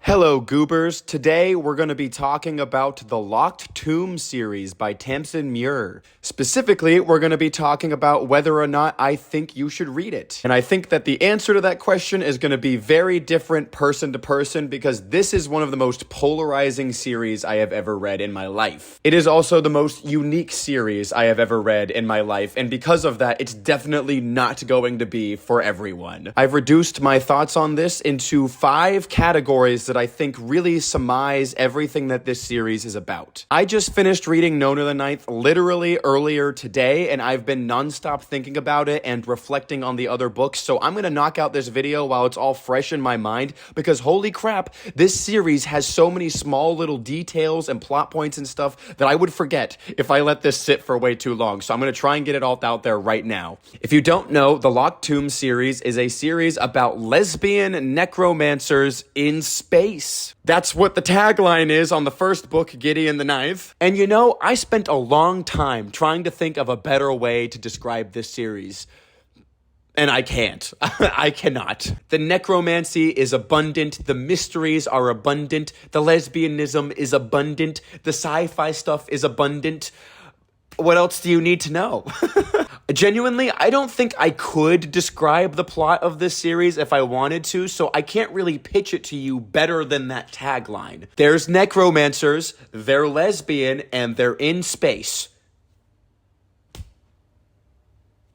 Hello, goobers. Today we're going to be talking about the Locked Tomb series by Tamsyn Muir. Specifically, we're going to be talking about whether or not I think you should read it. And I think that the answer to that question is going to be very different person to person because this is one of the most polarizing series I have ever read in my life. It is also the most unique series I have ever read in my life, and because of that, it's definitely not going to be for everyone. I've reduced my thoughts on this into 5 categories that I think really surmise everything that this series is about. I just finished reading Nona the Ninth literally earlier today, and I've been nonstop thinking about it and reflecting on the other books, so I'm gonna knock out this video while it's all fresh in my mind, because holy crap, this series has so many small little details and plot points and stuff that I would forget if I let this sit for way too long, so I'm gonna try and get it all out there right now. If you don't know, the Locked Tomb series is a series about lesbian necromancers in space. That's what the tagline is on the first book, Gideon the Ninth. And you know, I spent a long time trying to think of a better way to describe this series. And I can't. I cannot. The necromancy is abundant. The mysteries are abundant. The lesbianism is abundant. The sci-fi stuff is abundant. What else do you need to know? Genuinely, I don't think I could describe the plot of this series if I wanted to, so I can't really pitch it to you better than that tagline. There's necromancers, they're lesbian, and they're in space.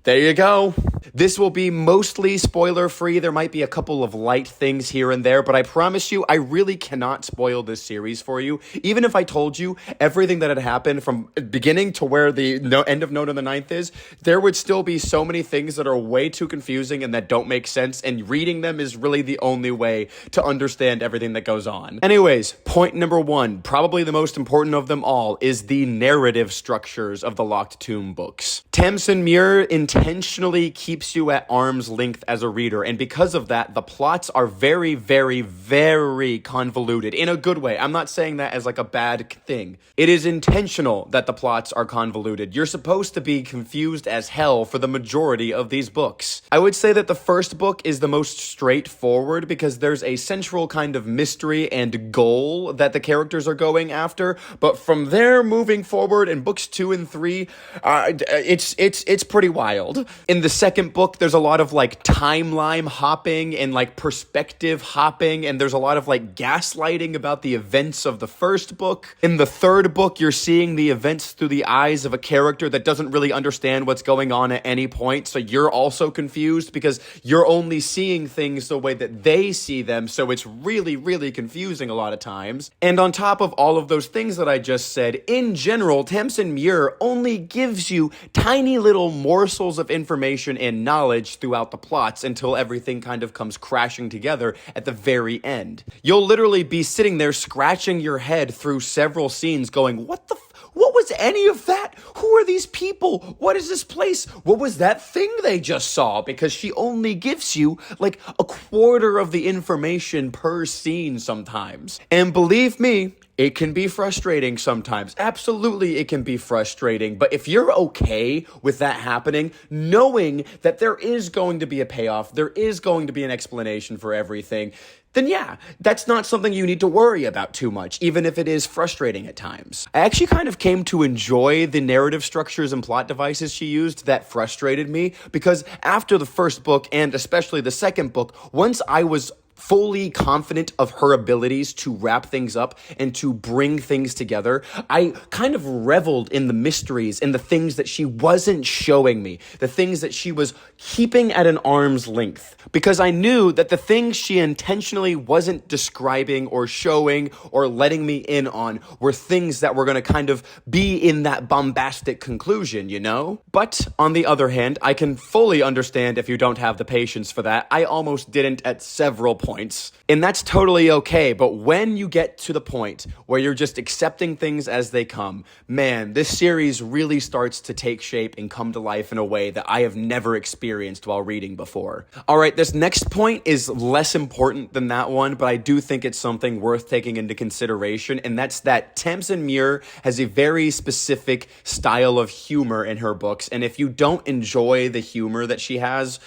There you go. This will be mostly spoiler-free. There might be a couple of light things here and there, but I promise you, I really cannot spoil this series for you. Even if I told you everything that had happened from beginning to where the end of Nona the Ninth is, there would still be so many things that are way too confusing and that don't make sense, and reading them is really the only way to understand everything that goes on. Anyways, point number 1, probably the most important of them all, is the narrative structures of the Locked Tomb books. Tamsyn Muir intentionally keeps you at arm's length as a reader, and because of that, the plots are very, very, very convoluted in a good way. I'm not saying that as like a bad thing. It is intentional that the plots are convoluted. You're supposed to be confused as hell for the majority of these books. I would say that the first book is the most straightforward because there's a central kind of mystery and goal that the characters are going after, but from there moving forward in books 2 and 3, it's pretty wild. In the second book, there's a lot of like timeline hopping and like perspective hopping, and there's a lot of like gaslighting about the events of the first book. In the third book, you're seeing the events through the eyes of a character that doesn't really understand what's going on at any point, so you're also confused because you're only seeing things the way that they see them, so it's really, really confusing a lot of times. And on top of all of those things that I just said, in general, Tamsyn Muir only gives you tiny little morsels of information and knowledge throughout the plots until everything kind of comes crashing together at the very end. You'll literally be sitting there scratching your head through several scenes going, what was any of that? Who are these people? What is this place? What was that thing they just saw? Because she only gives you like a quarter of the information per scene sometimes. And believe me, it can be frustrating sometimes. Absolutely, it can be frustrating. But if you're okay with that happening, knowing that there is going to be a payoff, there is going to be an explanation for everything, then yeah, that's not something you need to worry about too much, even if it is frustrating at times. I actually kind of came to enjoy the narrative structures and plot devices she used that frustrated me, because after the first book, and especially the second book, once I was fully confident of her abilities to wrap things up and to bring things together, I kind of reveled in the mysteries and the things that she wasn't showing me, the things that she was keeping at an arm's length, because I knew that the things she intentionally wasn't describing or showing or letting me in on were things that were going to kind of be in that bombastic conclusion, you know? But on the other hand, I can fully understand if you don't have the patience for that. I almost didn't at several points, and that's totally okay. But when you get to the point where you're just accepting things as they come, man, this series really starts to take shape and come to life in a way that I have never experienced while reading before. All right, this next point is less important than that one, but I do think it's something worth taking into consideration, and that's that Tamsyn Muir has a very specific style of humor in her books, and if you don't enjoy the humor that she has,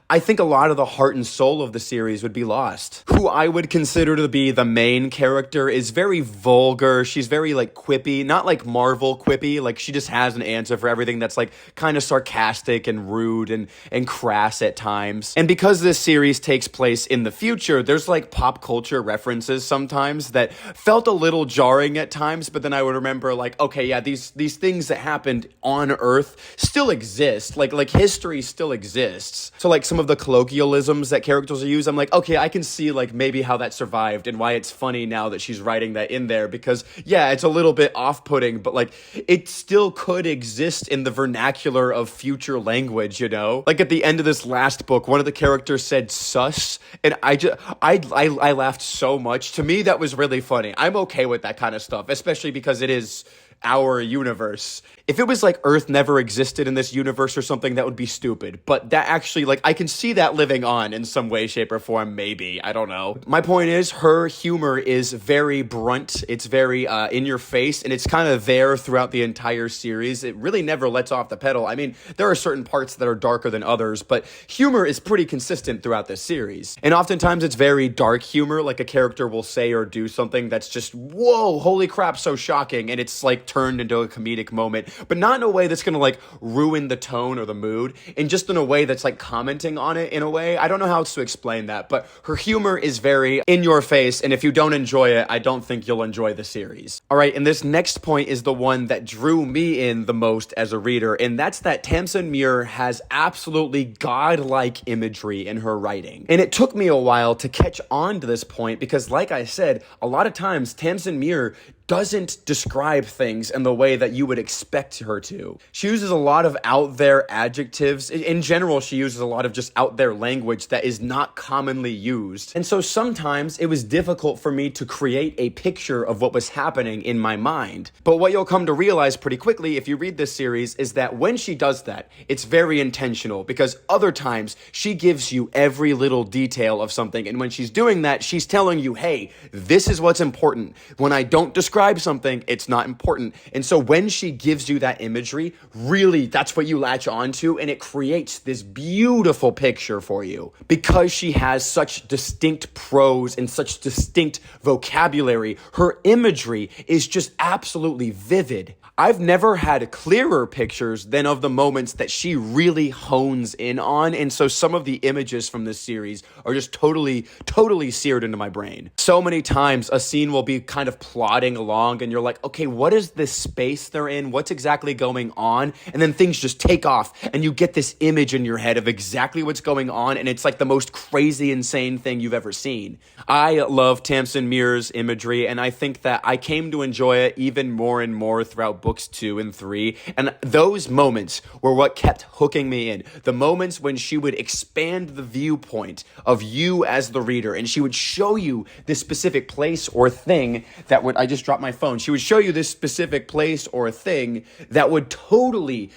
I think a lot of the heart and soul of the series would be lost. Who I would consider to be the main character is very vulgar. She's very like quippy, not like Marvel quippy. Like she just has an answer for everything that's like kind of sarcastic and rude and crass at times. And because this series takes place in the future, there's like pop culture references sometimes that felt a little jarring at times, but then I would remember like, okay, yeah, these things that happened on Earth still exist. Like history still exists. So like some of the colloquialisms that characters use, I'm like, okay, I can see like maybe how that survived and why it's funny now that she's writing that in there, because yeah, it's a little bit off-putting, but like it still could exist in the vernacular of future language, you know? Like at the end of this last book, one of the characters said sus, and I laughed so much. To me, that was really funny. I'm okay with that kind of stuff, especially because it is our universe. If it was like Earth never existed in this universe or something, that would be stupid. But that actually, like, I can see that living on in some way, shape, or form, maybe. I don't know. My point is, her humor is very brunt. It's very in your face, and it's kind of there throughout the entire series. It really never lets off the pedal. I mean, there are certain parts that are darker than others, but humor is pretty consistent throughout this series. And oftentimes it's very dark humor, like a character will say or do something that's just, whoa, holy crap, so shocking, and it's like turned into a comedic moment, but not in a way that's gonna like ruin the tone or the mood, and just in a way that's like commenting on it in a way. I don't know how else to explain that, but her humor is very in your face, and if you don't enjoy it, I don't think you'll enjoy the series. All right, and this next point is the one that drew me in the most as a reader, and that's that Tamsyn Muir has absolutely godlike imagery in her writing. And it took me a while to catch on to this point because, like I said, a lot of times Tamsyn Muir doesn't describe things in the way that you would expect her to. She uses a lot of out there adjectives. In general, she uses a lot of just out there language that is not commonly used. And so sometimes it was difficult for me to create a picture of what was happening in my mind. But what you'll come to realize pretty quickly if you read this series is that when she does that, it's very intentional, because other times she gives you every little detail of something. And when she's doing that, she's telling you, hey, this is what's important. When I don't describe something, it's not important. And so when she gives you that imagery, really, that's what you latch onto, and it creates this beautiful picture for you. Because she has such distinct prose and such distinct vocabulary, her imagery is just absolutely vivid. I've never had clearer pictures than of the moments that she really hones in on, and so some of the images from this series are just totally seared into my brain. So many times a scene will be kind of plodding along and you're like, okay, what is this space they're in? What's exactly going on? And then things just take off and you get this image in your head of exactly what's going on, and it's like the most crazy, insane thing you've ever seen. I love Tamsyn Muir's imagery, and I think that I came to enjoy it even more and more throughout books 2 and 3, and those moments were what kept hooking me in. The moments when she would expand the viewpoint of you as the reader, and she would show you this specific place or thing that would, I just dropped my phone, she would show you this specific place or thing that would totally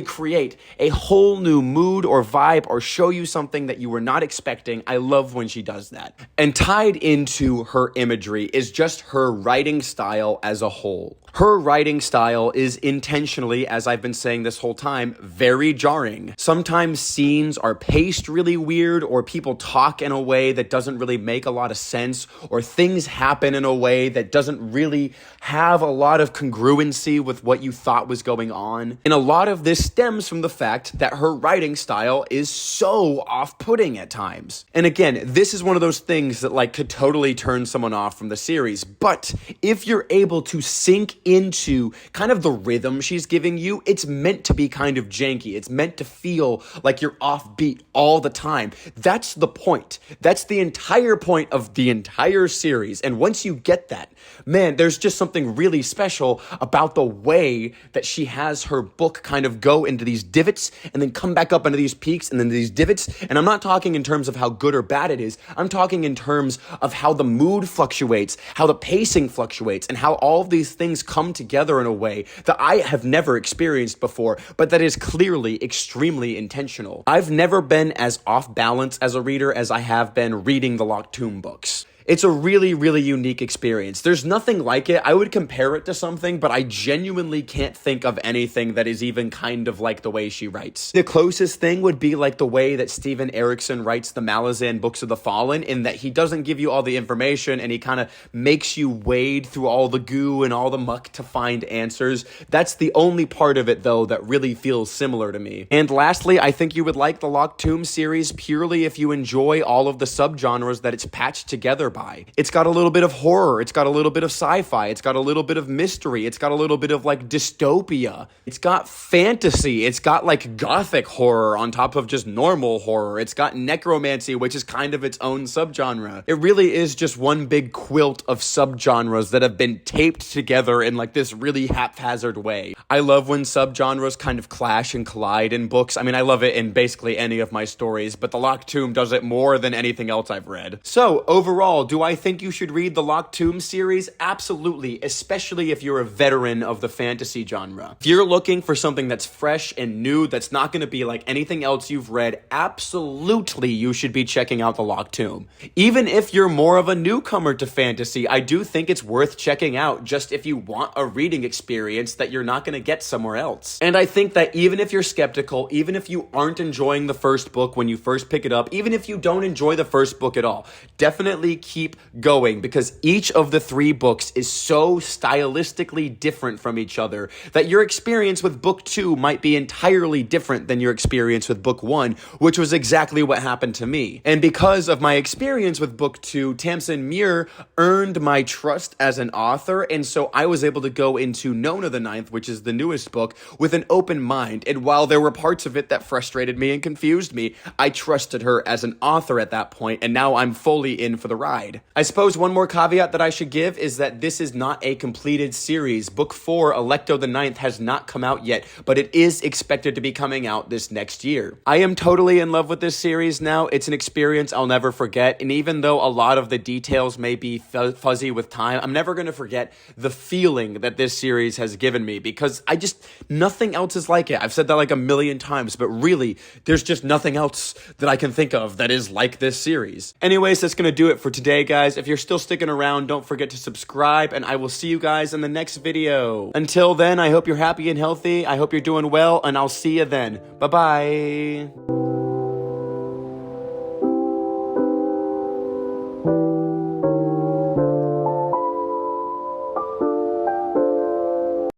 create a whole new mood or vibe, or show you something that you were not expecting. I love when she does that. And tied into her imagery is just her writing style as a whole. Her writing style is intentionally, as I've been saying this whole time, very jarring. Sometimes scenes are paced really weird, or people talk in a way that doesn't really make a lot of sense, or things happen in a way that doesn't really have a lot of congruency with what you thought was going on. And a lot of this stems from the fact that her writing style is so off-putting at times. And again, this is one of those things that like could totally turn someone off from the series. But if you're able to sink into kind of the rhythm she's giving you, it's meant to be kind of janky. It's meant to feel like you're offbeat all the time. That's the point. That's the entire point of the entire series. And once you get that, man, there's just something really special about the way that she has her book kind of go into these divots and then come back up into these peaks and then these divots. And I'm not talking in terms of how good or bad it is. I'm talking in terms of how the mood fluctuates, how the pacing fluctuates, and how all of these things come together in a way that I have never experienced before, but that is clearly extremely intentional. I've never been as off balance as a reader as I have been reading the Locked Tomb books. It's a really, really unique experience. There's nothing like it. I would compare it to something, but I genuinely can't think of anything that is even kind of like the way she writes. The closest thing would be like the way that Steven Erikson writes the Malazan Books of the Fallen, in that he doesn't give you all the information and he kind of makes you wade through all the goo and all the muck to find answers. That's the only part of it, though, that really feels similar to me. And lastly, I think you would like the Locked Tomb series purely if you enjoy all of the subgenres that it's patched together by. It's got a little bit of horror, it's got a little bit of sci-fi, it's got a little bit of mystery, it's got a little bit of like dystopia, it's got fantasy, it's got like gothic horror on top of just normal horror, it's got necromancy, which is kind of its own subgenre. It really is just one big quilt of subgenres that have been taped together in like this really haphazard way. I love when subgenres kind of clash and collide in books. I mean, I love it in basically any of my stories, but the Locked Tomb does it more than anything else I've read. So, overall, do I think you should read the Locked Tomb series? Absolutely, especially if you're a veteran of the fantasy genre. If you're looking for something that's fresh and new, that's not going to be like anything else you've read, absolutely you should be checking out the Locked Tomb. Even if you're more of a newcomer to fantasy, I do think it's worth checking out just if you want a reading experience that you're not going to get somewhere else. And I think that even if you're skeptical, even if you aren't enjoying the first book when you first pick it up, even if you don't enjoy the first book at all, definitely keep going, because each of the 3 books is so stylistically different from each other that your experience with book 2 might be entirely different than your experience with book 1, which was exactly what happened to me. And because of my experience with book 2, Tamsyn Muir earned my trust as an author, and so I was able to go into Nona the Ninth, which is the newest book, with an open mind. And while there were parts of it that frustrated me and confused me, I trusted her as an author at that point, and now I'm fully in for the ride. I suppose one more caveat that I should give is that this is not a completed series. Book 4, Alecto the Ninth, has not come out yet, but it is expected to be coming out this next year. I am totally in love with this series now. It's an experience I'll never forget, and even though a lot of the details may be fuzzy with time, I'm never going to forget the feeling that this series has given me, because nothing else is like it. I've said that like a million times, but really, there's just nothing else that I can think of that is like this series. Anyways, that's going to do it for today, guys. If you're still sticking around, don't forget to subscribe, and I will see you guys in the next video. Until then, I hope you're happy and healthy. I hope you're doing well, and I'll see you then. Bye-bye.